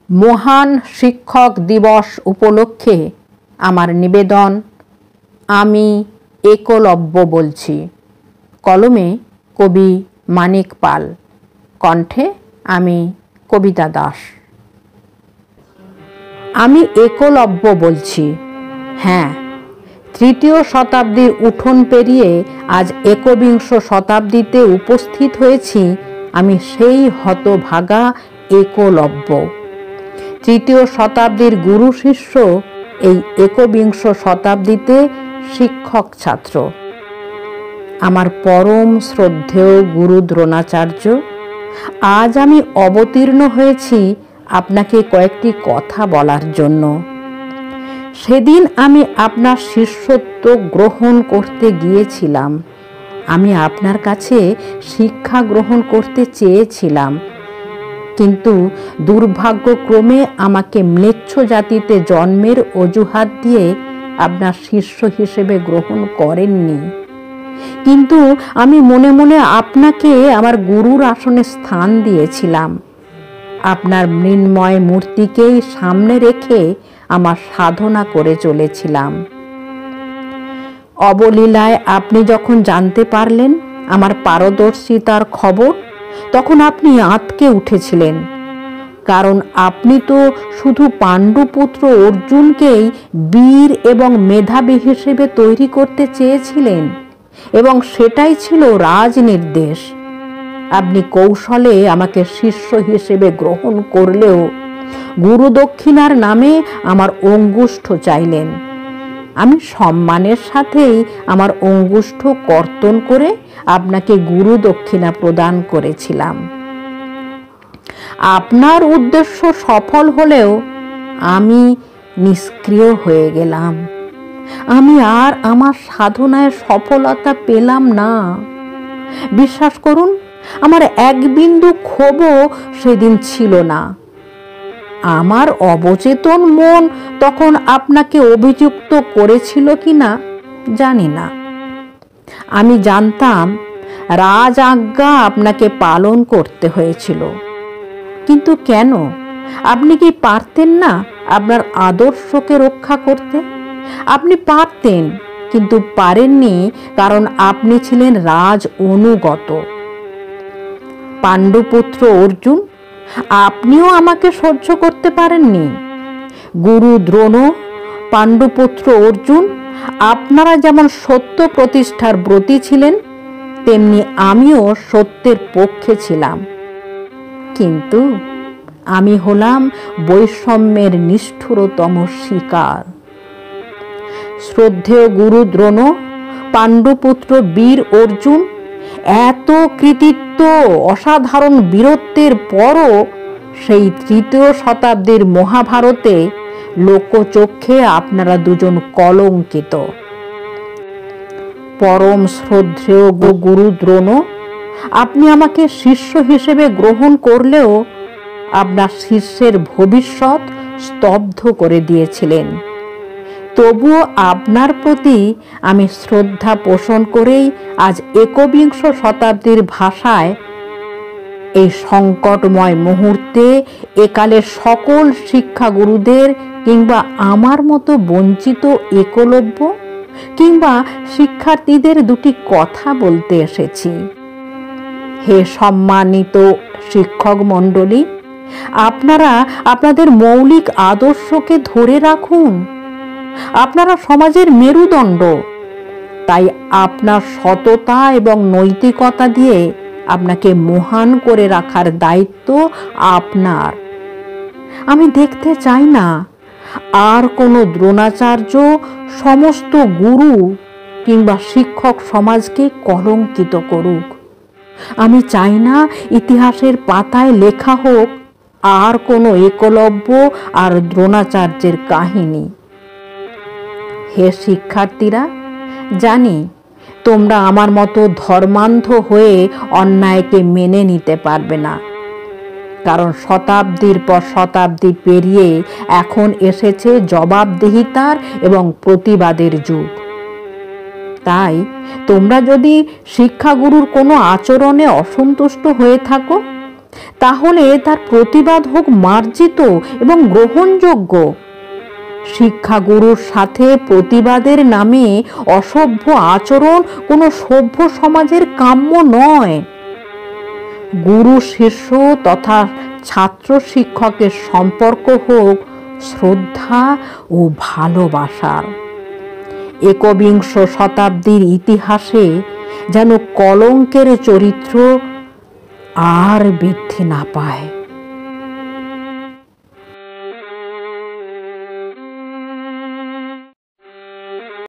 মহান শিক্ষক দিবস উপলক্ষে আমার নিবেদন। আমি একলব্য বলছি। কলমে কবি মানিক পাল, কণ্ঠে আমি কবিতা দাস। আমি একলব্য বলছি। হ্যাঁ, তৃতীয় শতাব্দীর উঠোন পেরিয়ে আজ একবিংশ শতাব্দীতে উপস্থিত হয়েছি। আমি সেই হতভাগা একলব্য। তৃতীয় শতাব্দীর গুরু শিষ্য, এই একবিংশ শতাব্দীতে শিক্ষক ছাত্র। আমার পরম শ্রদ্ধেয় গুরু দ্রোণাচার্য, আজ আমি অবতীর্ণ হয়েছি আপনাকে কয়েকটি কথা বলার জন্য। সেদিন আমি আপনার শিষ্যত্ব গ্রহণ করতে গিয়েছিলাম। আমি আপনার কাছে শিক্ষা গ্রহণ করতে চেয়েছিলাম, কিন্তু দুর্ভাগ্যক্রমে আমাকে ম্লেচ্ছ জাতিতে জন্মের অজুহাত দিয়ে আপনার শিষ্য হিসেবে গ্রহণ করেননি। কিন্তু আমি মনে মনে আপনাকে আমার গুরুর আসনে স্থান দিয়েছিলাম। আপনার মৃন্ময় মূর্তিকেই সামনে রেখে আমার সাধনা করে চলেছিলাম। অবলীলায় আপনি যখন জানতে পারলেন আমার পারদর্শিতার খবর, তখন আপনি আঁতকে উঠেছিলেন। কারণ আপনি তো শুধু পাণ্ডুপুত্র অর্জুনকেই বীর এবং মেধাবী হিসেবে তৈরি করতে চেয়েছিলেন, এবং সেটাই ছিল রাজনির্দেশ। আপনি কৌশলে আমাকে শিষ্য হিসেবে গ্রহণ করলেও গুরুদক্ষিণার নামে আমার অঙ্গুষ্ঠ চাইলেন। আমি সম্মানের সাথেই আমার অঙ্গুষ্ঠ কর্তন করে আপনাকে গুরুদক্ষিণা প্রদান করেছিলাম। আপনার উদ্দেশ্য সফল হলেও আমি নিষ্ক্রিয় হয়ে গেলাম। আমি আর আমার সাধনায় সফলতা পেলাম না। বিশ্বাস করুন, আমার এক বিন্দু ক্ষোভও সেদিন ছিল না। আমার অবচেতন মন তখন আপনাকে অভিযুক্ত করেছিল কিনা জানি না। আমি জানতাম রাজ আজ্ঞা আপনাকে পালন করতে হয়েছিল। কিন্তু কেন? আপনি কি পারতেন না আপনার আদর্শকে রক্ষা করতে? আপনি পারতেন, কিন্তু পারেননি, কারণ আপনি ছিলেন রাজ অনুগত। পাণ্ডুপুত্র অর্জুন, আপনিও আমাকে সহ্য করতে পারেননি। গুরু দ্রোণ, পাণ্ডুপুত্র অর্জুন, আপনারা যেমন সত্য প্রতিষ্ঠার ব্রতী ছিলেন, তেমনি আমিও সত্যের পক্ষে ছিলাম। কিন্তু আমি হলাম বৈষম্যের নিষ্ঠুরতম শিকার। শ্রদ্ধেয় গুরু দ্রোণ, পাণ্ডুপুত্র বীর অর্জুন, এত কৃতিত্ব, অসাধারণ বীরত্বের পরও সেই তৃতীয় শতাব্দীর মহাভারতে লোকচক্ষে আপনারা দুজন কলঙ্কিত। পরম শ্রদ্ধেয় গুরু দ্রোণ, আপনি আমাকে শিষ্য হিসেবে গ্রহণ করলেও আপনার শিষ্যের ভবিষ্যৎ স্তব্ধ করে দিয়েছিলেন। তবুও আপনার প্রতি আমি শ্রদ্ধা পোষণ করেই আজ একবিংশ শতাব্দীর ভাষায় এই সংকটময় মুহূর্তে একালের সকল শিক্ষাগুরুদের কিংবা আমার মতো বঞ্চিত একলব্য কিংবা শিক্ষার্থীদের দুটি কথা বলতে এসেছি। হে সম্মানিত শিক্ষক মণ্ডলী, আপনারা আপনাদের মৌলিক আদর্শকে ধরে রাখুন। আপনারা সমাজের মেরুদণ্ড। তাই আপনার সততা এবং নৈতিকতা দিয়ে আপনাকে মহান করে রাখার দায়িত্ব আপনার। আমি দেখতে চাই না আর কোনো দ্রোণাচার্য সমস্ত গুরু কিংবা শিক্ষক সমাজকে কলঙ্কিত করুক। আমি চাই না ইতিহাসের পাতায় লেখা হোক আর কোনো একলব্য আর দ্রোণাচার্যের কাহিনী। হে শিক্ষার্থীরা, জানি তোমরা আমার মতো ধর্মান্ধ হয়ে অন্যায়কে মেনে নিতে পারবে না, কারণ শতাব্দীর পর শতাব্দী পেরিয়ে এখন এসেছে জবাবদিহিতার এবং প্রতিবাদের যুগ। তাই তোমরা যদি শিক্ষাগুরুর কোনো আচরণে অসন্তুষ্ট হয়ে থাকো, তাহলে তার প্রতিবাদ হোক মার্জিত এবং গ্রহণযোগ্য। শিক্ষাগুরুর সাথে প্রতিবাদের নামে অসভ্য আচরণ কোনো সভ্য সমাজের কাম্য নয়। গুরু শিষ্য তথা ছাত্র শিক্ষকের সম্পর্ক হোক শ্রদ্ধা ও ভালোবাসার। একবিংশ শতাব্দীর ইতিহাসে যেন কলঙ্কের চরিত্র আর বৃদ্ধি না পায়।